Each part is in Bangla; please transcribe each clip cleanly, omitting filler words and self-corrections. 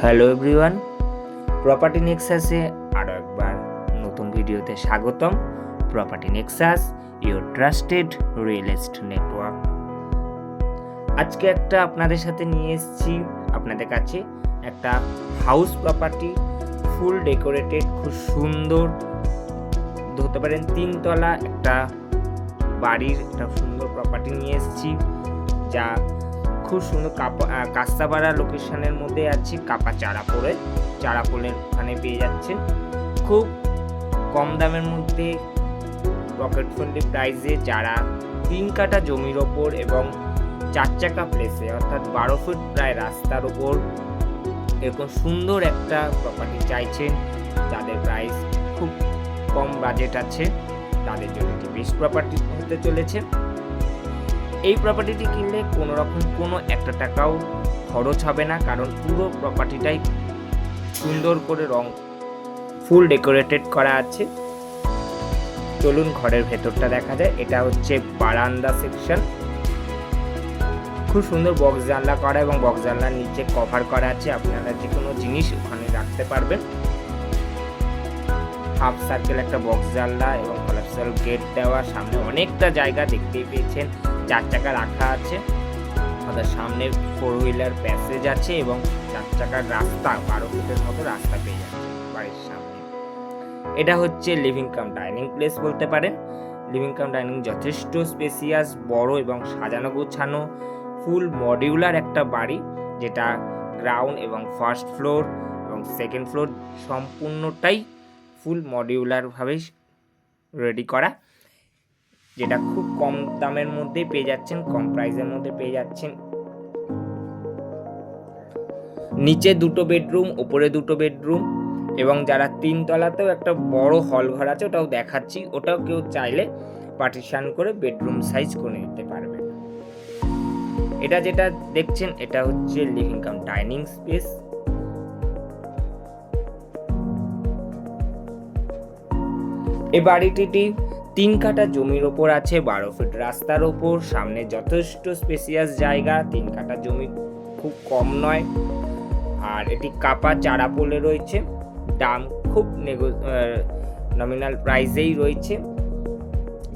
হ্যালো এভরিওয়ান, প্রপার্টি নেক্সাসে আরও একবার নতুন ভিডিওতে স্বাগতম। Property Nexus, your trusted real estate network. আজকে একটা আপনাদের সাথে নিয়ে এসেছি আপনাদের কাছে একটা হাউস প্রপার্টি, ফুল ডেকোরেটেড, খুব সুন্দর ধরতে পারেন 3 তলা একটা বাড়ির একটা সুন্দর প্রপার্টি নিয়ে এসেছি, যা খুব সুন্দর কাস্তাপাড়া লোকেশনের মধ্যে আছে। কাপা চারাপোলের ওখানে পেয়ে যাচ্ছেন খুব কম দামের মধ্যে, পকেট ফ্রেন্ডলি প্রাইসে। যারা 3 কাঠা জমির ওপর এবং 4 চাকা প্লেসে অর্থাৎ 12 ফুট প্রায় রাস্তার ওপর এরকম সুন্দর একটা প্রপার্টি চাইছেন, যাদের প্রাইস খুব কম বাজেট আছে, তাদের জন্য একটি বেস্ট প্রপার্টি হতে চলেছে। এই প্রপার্টিটি কিনলে কোনো রকম কোনো একটা টাকাও খরচ হবে না, কারণ পুরো প্রপার্টিটাই সুন্দর করে ফুল ডেকোরেটেড করা আছে। চলুন ঘরের ভেতরটা দেখা যায়। এটা হচ্ছে বারান্দা সেকশন, খুব সুন্দর বক্স জানলা করা এবং বক্স জানলার নিচে কভার করা আছে। আপনারা যে কোনো জিনিস ওখানে রাখতে পারবেন। হাফ সার্কেল একটা বক্স জানলা এবং কলাপসাল গেট দেওয়া, সামনে অনেকটা জায়গা দেখতেই পেয়েছেন। 4 চাকা রাখা আছে, অর্থাৎ সামনে 4 হুইলার প্যাসেজ আছে এবং 4 চাকার রাস্তা 12 ফুটের মতো রাস্তা পেয়ে যাচ্ছে বাড়ির সামনে। এটা হচ্ছে লিভিং কাম ডাইনিং প্লেস বলতে পারেন। লিভিং কাম ডাইনিং যথেষ্ট স্পেসিয়াস, বড় এবং সাজানো গোছানো, ফুল মডিউলার একটা বাড়ি, যেটা গ্রাউন্ড এবং ফার্স্ট ফ্লোর এবং সেকেন্ড ফ্লোর সম্পূর্ণটাই ফুল মডিউলার ভাবে রেডি করা, যেটা খুব কম দামের মধ্যে পেয়ে যাচ্ছেন, কম প্রাইসের মধ্যে পেয়ে যাচ্ছেন। নিচে 2টো বেডরুম, উপরে 2টো বেডরুম এবং যারা 3 তলাতেও একটা বড় হল ঘর আছে, ওটাও দেখাচ্ছি। ওটাও কেউ চাইলে পার্টিশন করে বেডরুম সাইজ করে নিতে পারবে। এটা যেটা দেখছেন এটা হচ্ছে লিভিং কাম ডাইনিং স্পেস। এই বাড়িটি 3 কাঠা জমির ওপর আছে, 12 ফিট রাস্তার ওপর, সামনে যথেষ্ট স্পেসিয়াস জায়গা। 3 কাঠা জমি খুব কম নয়, আর এটি কাপা চারাপোলে রয়েছে। দাম খুব নমিনাল প্রাইসেই রয়েছে।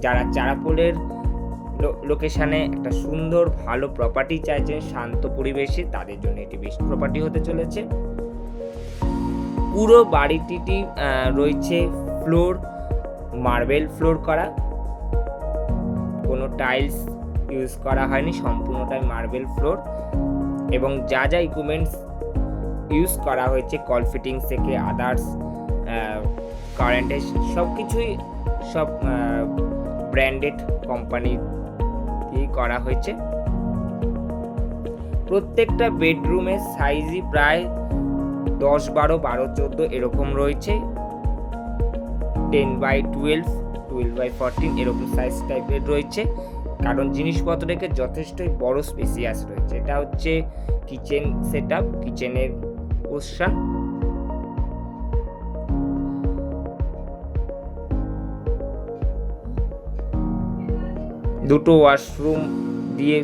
যারা চারাপোলের লোকেশনে একটা সুন্দর ভালো প্রপার্টি চাইছেন শান্ত পরিবেশে, তাদের জন্য এটি বেস্ট প্রপার্টি হতে চলেছে। পুরো বাড়িটি রয়েছে ফ্লোর মার্বেল ফ্লোর করা, কোনো টাইলস ইউজ করা হয়নি, সম্পূর্ণটাই মার্বেল ফ্লোর। এবং যা যা ইকুইপমেন্টস ইউজ করা হয়েছে, কল ফিটিংস থেকে আদার্স কারেন্টে সব কিছুই সব ব্র্যান্ডেড কোম্পানি দিয়ে করা হয়েছে। প্রত্যেকটা বেডরুমের সাইজই প্রায় 10 12 12 14 এরকম রয়েছে। 10x12, 12x14 এরকম সাইজ টাইপের রয়েছে, কারণ জিনিসপত্র রেখে যথেষ্টই বড় স্পেসিয়াস রয়েছে। এটা হচ্ছে কিচেন সেটআপ, কিচেনের পোরশন। দুটো ওয়াশরুম দিয়ে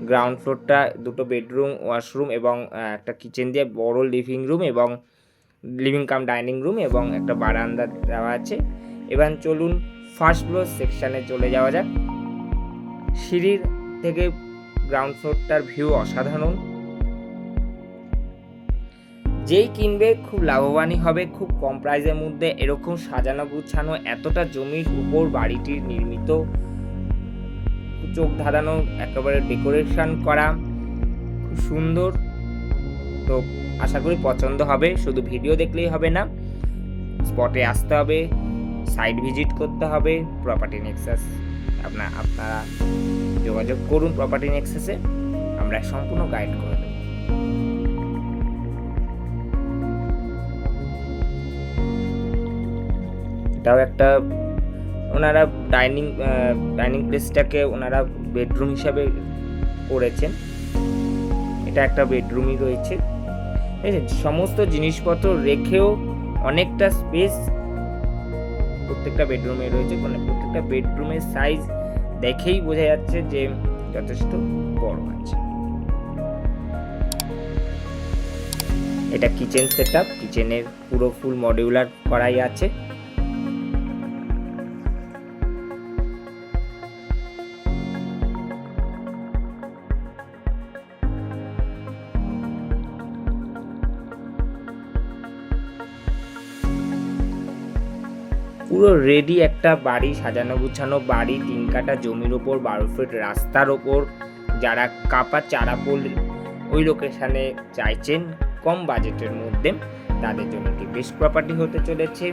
গ্রাউন্ড ফ্লোরটা, 2টো বেডরুম, ওয়াশরুম এবং একটা কিচেন দিয়ে বড় লিভিং রুম এবং লিভিং কাম ডাইনিং রুম এবং একটা বারান্দা দেওয়া আছে। এবার চলুন ফার্স্ট ফ্লোর সেকশনে চলে যাওয়া যাক। সিঁড়ির থেকে গ্রাউন্ড ফ্লোরটার ভিউ অসাধারণ। যেই কিনবে খুব লাভবানই হবে। খুব কম প্রাইসের মধ্যে এরকম সাজানো গুছানো এতটা জমির উপর বাড়িটি নির্মিত, চোখ ধাঁধানো একেবারে ডেকোরেশন করা, খুব সুন্দর। তো আশা করি পছন্দ হবে। শুধু ভিডিও দেখলেই হবে না, স্পটে আসতে হবে, সাইট ভিজিট করতে হবে। প্রপার্টি নেক্সাস আপনারা যোগাযোগ করুন প্রপার্টি নেক্সাসে, আমরা সম্পূর্ণ গাইড করে দেব। এটাও একটা ওনারা ডাইনিং প্লেসটাকে ওনারা বেডরুম হিসাবে করেছেন। এটা একটা বেডরুমই রয়েছে, সমস্ত জিনিসপত্র রেখেও অনেকটা স্পেস প্রত্যেকটা বেডরুমে রয়েছে। প্রত্যেকটা বেডরুমের সাইজ দেখেই বোঝা যাচ্ছে যে যথেষ্ট বড় আছে। এটা কিচেন সেটআপ, কিচেনের পুরো ফুল মডিউলার করাই আছে। পুরো রেডি একটা বাড়ি, সাজানো গুছানো বাড়ি, 3 কাঠা জমির ওপর 12 ফিট রাস্তার ওপর। যারা কাপা চারাপোল ওই লোকেশানে চাইছেন কম বাজেটের মধ্যে, তাদের জন্য একটি বেস্ট প্রপার্টি হতে চলেছে।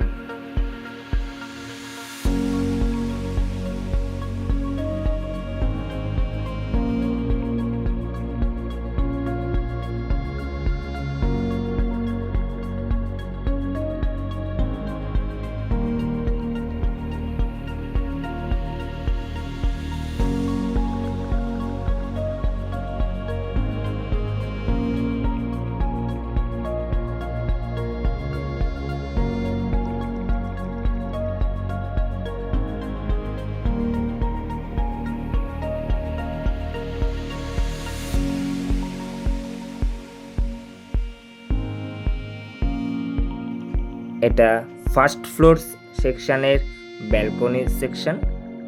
এটা ফার্স্ট ফ্লোর সেকশনের ব্যালকনি সেকশন।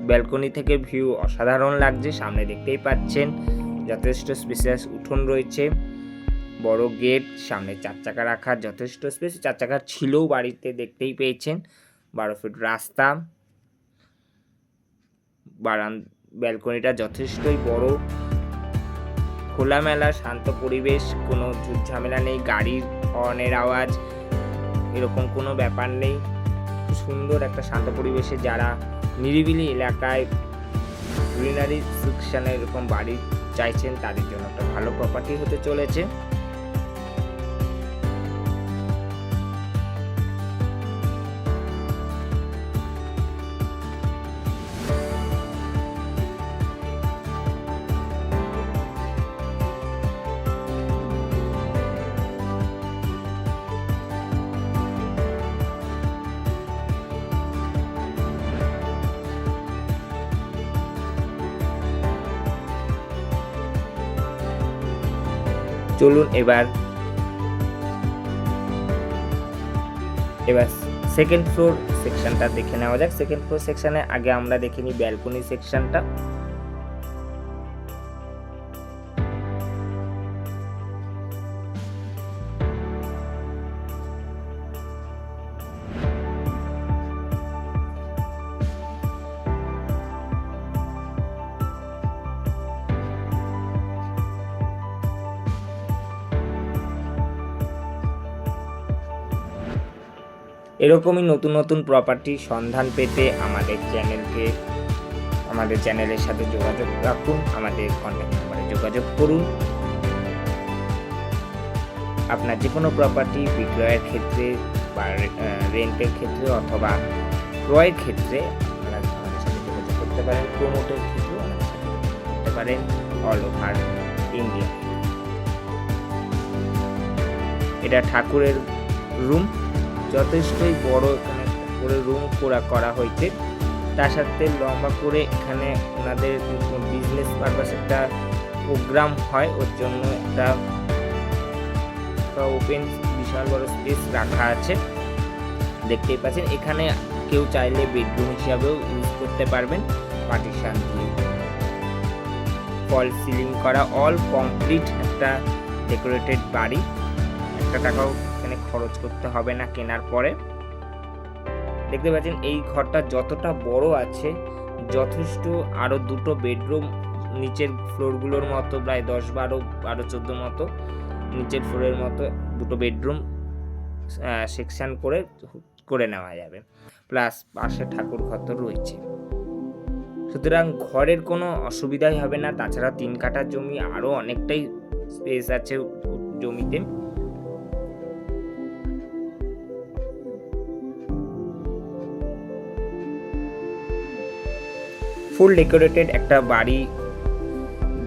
ব্যালকনি থেকে ভিউ অসাধারণ লাগছে, সামনে দেখতেই পাচ্ছেন যথেষ্ট স্পেসিয়াস উঠোন রয়েছে, বড় গেট, সামনে 4 চাকা রাখার যথেষ্ট স্পেস, 4 চাকার ছিলও বাড়িতে দেখতেই পেয়েছেন, 12 ফিট রাস্তা, ব্যালকনিটা যথেষ্টই বড়, খোলামেলা শান্ত পরিবেশ, কোনো ঝামেলা নেই, গাড়ির হর্নের আওয়াজ এরকম কোনো ব্যাপার নেই। সুন্দর একটা শান্ত পরিবেশে যারা নিরিবিলি এলাকায় গ্রিনারি সেকশনে এরকম বাড়ি চাইছেন, তাদের জন্য একটা ভালো প্রপার্টি হতে চলেছে। চলুন এবার সেকেন্ড ফ্লোর সেকশনটা দেখে নেওয়া যাক। সেকেন্ড ফ্লোর সেকশনে আগে আমরা দেখে নিই ব্যালকনি সেকশনটা। এরকমই নতুন নতুন প্রপার্টির সন্ধান পেতে আমাদের চ্যানেলের সাথে যোগাযোগ রাখুন, আমাদের কন্ট্যাক্ট নাম্বারে যোগাযোগ করুন। আপনার যে কোনো প্রপার্টি বিক্রয়ের ক্ষেত্রে বা রেন্টের ক্ষেত্রে অথবা ক্রয়ের ক্ষেত্রে আপনারা আমাদের সাথে যোগাযোগ করতে পারেন। প্রমোটের ক্ষেত্রেও আমাদের সাথে যোগাযোগ করতে পারেন অল ওভার ইন্ডিয়া। এটা ঠাকুরের রুম, যথেষ্টই বড় এখানে করে রুম করা হয়েছে। তার সাথে লম্বা করে এখানে ওনাদের বিজনেস পারপাস একটা প্রোগ্রাম হয়, ওর জন্য একটা ওপেন বিশাল বড় স্পেস রাখা আছে, দেখতেই পাচ্ছেন। এখানে কেউ চাইলে বেডরুম হিসাবেও ইউজ করতে পারবেন। পার্টিশন দিয়ে ফল সিলিং করা, অল কমপ্লিট একটা ডেকোরেটেড বাড়ি। একটা টাকাও এখানে খরচ করতে হবে না কেনার পরে। দেখতে পাচ্ছেন এই ঘরটা যতটা বড় আছে, যথেষ্ট আরো 2টো বেডরুম নিচের ফ্লোরগুলোর মতো, প্রায় 10-12-14 মতো নিচের ফ্লোরের মতো 2টো বেডরুম সেকশন করে নেওয়া যাবে, প্লাস পাশে ঠাকুর ঘর তো রয়েছে। সুতরাং ঘরের কোনো অসুবিধাই হবে না। তাছাড়া 3 কাঠা জমি, আরো অনেকটাই স্পেস আছে জমিতে। ফুল ডেকোরেটেড একটা বাড়ি,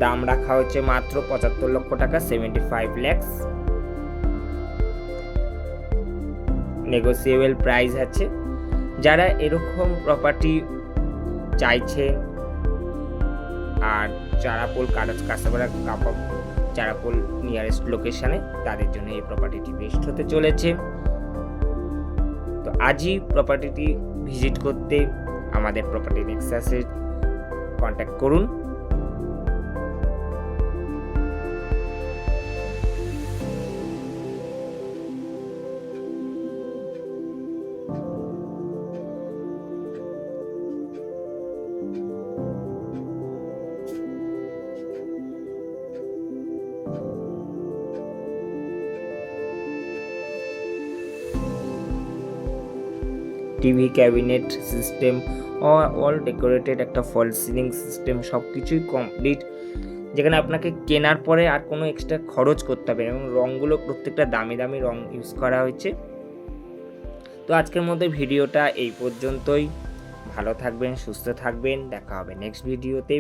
দাম রাখা হচ্ছে মাত্র 75 লক্ষ টাকা, 75 lakhs। নেগোসিয়েবল প্রাইস আছে। যারা এরকম প্রপার্টি চাইছে আর চারাপোল চারাপোল নিয়ারেস্ট লোকেশানে, তাদের জন্য এই প্রপার্টিটি বেস্ট হতে চলেছে। তো আজই প্রপার্টিটি ভিজিট করতে আমাদের প্রপার্টি নেক্সাসে কন্ট্যাক্ট করুন। TV, cabinet system, all decorated, একটা ফল সিলিং সিস্টেম, সব কিছুই কমপ্লিট, যেখানে আপনাকে কেনার পরে আর কোনো এক্সট্রা খরচ করতে হবে না, এবং রঙগুলো প্রত্যেকটা দামি দামি রঙ ইউজ করা হয়েছে। তো আজকের মধ্যে ভিডিওটা এই পর্যন্তই। ভালো থাকবেন, সুস্থ থাকবেন, দেখা হবে নেক্সট ভিডিওতে।